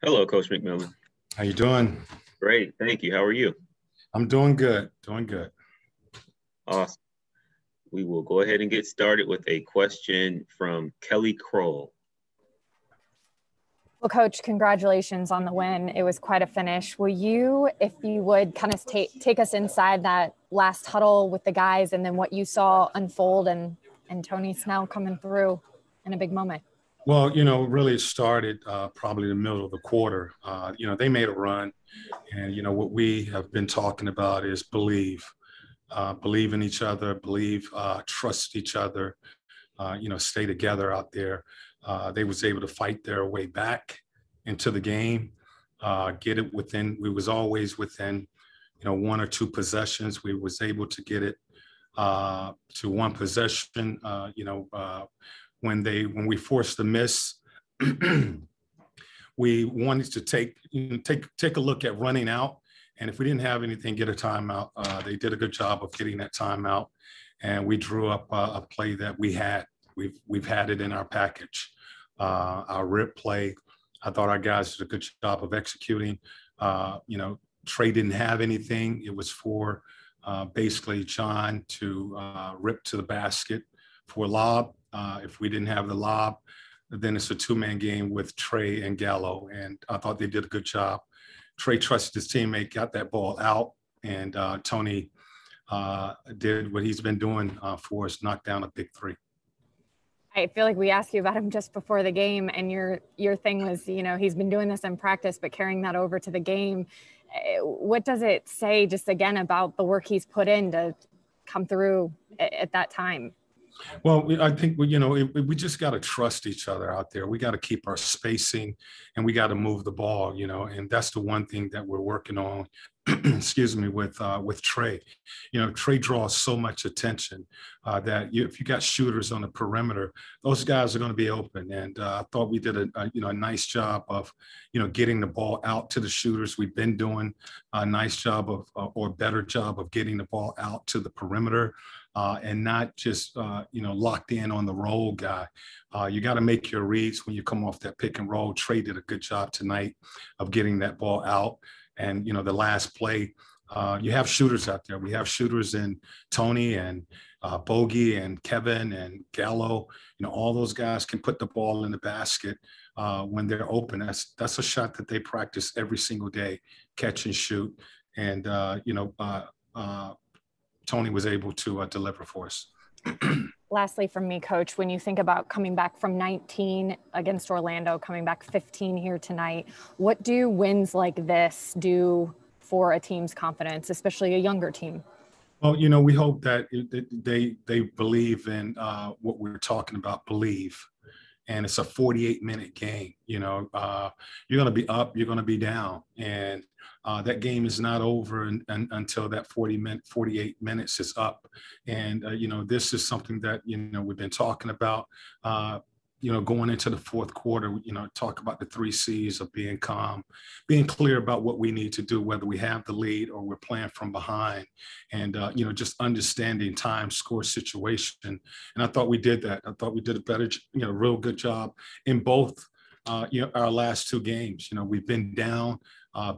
Hello, Coach McMillan. How you doing? Great, thank you. How are you? I'm doing good, doing good. Awesome. We will go ahead and get started with a question from Kelly Kroll. Well, Coach, congratulations on the win. It was quite a finish. Will you, if you would, kind of take us inside that last huddle with the guys and then what you saw unfold and Tony Snell coming through in a big moment? Well, really it started probably the middle of the quarter. They made a run, and what we have been talking about is believe in each other, trust each other. Stay together out there. They was able to fight their way back into the game, get it within. We was always within, one or two possessions. We was able to get it to one possession. When we forced the miss, we wanted to take a look at running out. And if we didn't have anything, get a timeout. They did a good job of getting that timeout, and we drew up a play that we had. We've had it in our package. Our rip play, I thought our guys did a good job of executing. Trae didn't have anything. It was for basically John to rip to the basket for a lob. If we didn't have the lob, then it's a two-man game with Trae and Gallo, and I thought they did a good job. Trae trusted his teammate, got that ball out, and Tony did what he's been doing for us, knocked down a big three. I feel like we asked you about him just before the game, and your thing was, he's been doing this in practice, but carrying that over to the game. What does it say just again about the work he's put in to come through at that time? Well, I think, we just got to trust each other out there. We got to keep our spacing, and we got to move the ball, and that's the one thing that we're working on, excuse me, with Trae. Trae draws so much attention that if you got shooters on the perimeter, those guys are going to be open. And I thought we did a nice job of, getting the ball out to the shooters. We've been doing a nice job of, or better job of getting the ball out to the perimeter. And not just, locked in on the roll guy. You got to make your reads when you come off that pick and roll. Trae did a good job tonight of getting that ball out. And, the last play, you have shooters out there. We have shooters in Tony and Bogey and Kevin and Gallo. All those guys can put the ball in the basket when they're open. That's a shot that they practice every single day, catch and shoot. And, Tony was able to deliver for us. Lastly, from me, Coach, when you think about coming back from 19 against Orlando, coming back 15 here tonight, what do wins like this do for a team's confidence, especially a younger team? Well, we hope that they believe in what we're talking about, believe. And it's a 48-minute game. You're going to be up, you're going to be down. And that game is not over until that 48 minutes is up. And, this is something that, we've been talking about, going into the fourth quarter, talk about the 3 C's of being calm, being clear about what we need to do, whether we have the lead or we're playing from behind, and, just understanding time, score, situation. And I thought we did that. I thought we did a better, real good job in both, our last 2 games. We've been down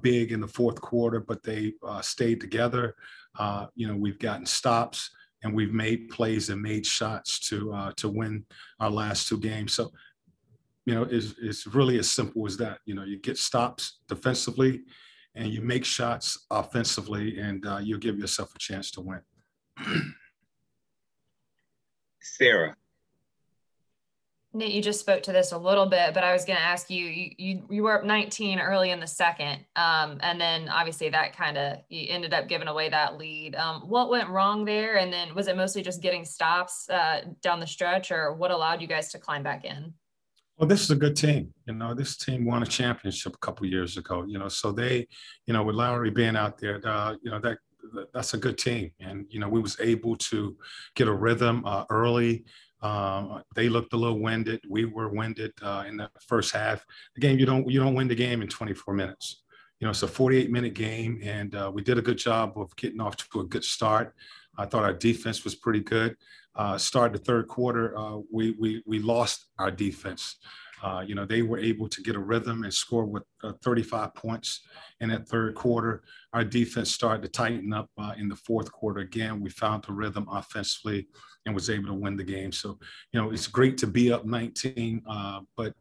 big in the fourth quarter, but they stayed together. We've gotten stops, and we've made plays and made shots to win our last 2 games. So, it's really as simple as that. You get stops defensively, and you make shots offensively, and you'll give yourself a chance to win. Sarah. Nate, you just spoke to this a little bit, but I was going to ask you were up 19 early in the second. And then obviously that you ended up giving away that lead. What went wrong there? And then was it mostly just getting stops down the stretch, or what allowed you guys to climb back in? Well, this is a good team. This team won a championship a couple of years ago, so they, with Lowry being out there, that's a good team. And, we was able to get a rhythm early. They looked a little winded. We were winded in the first half. The game, you don't win the game in 24 minutes. It's a 48-minute game, and we did a good job of getting off to a good start. I thought our defense was pretty good. Started the third quarter, we lost our defense. They were able to get a rhythm and score with 35 points in that third quarter. Our defense started to tighten up in the fourth quarter. Again, we found the rhythm offensively and was able to win the game. So, it's great to be up 19, but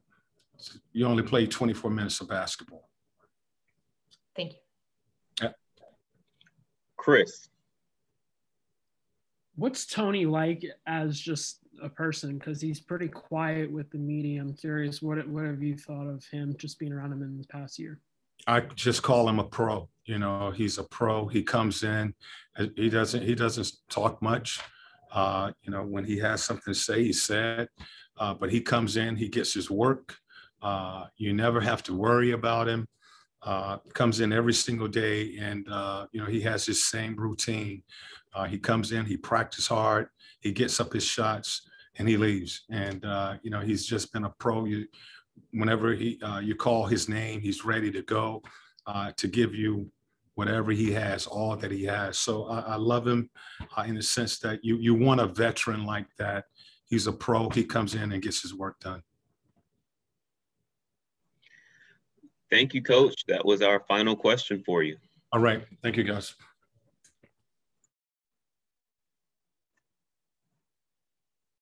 you only play 24 minutes of basketball. Thank you. Yeah. Chris. What's Tony like as just a person? Because he's pretty quiet with the media. I'm curious, what have you thought of him just being around him in the past year? I just call him a pro. He's a pro. He comes in. He doesn't talk much. When he has something to say, he said. But he comes in. He gets his work. You never have to worry about him. Comes in every single day, and he has his same routine. He comes in. He practices hard. He gets up his shots, and he leaves. And he's just been a pro. Whenever you call his name, he's ready to go to give you whatever he has, all that he has. So I love him in the sense that you want a veteran like that. He's a pro. He comes in and gets his work done. Thank you, Coach. That was our final question for you. All right. Thank you, guys.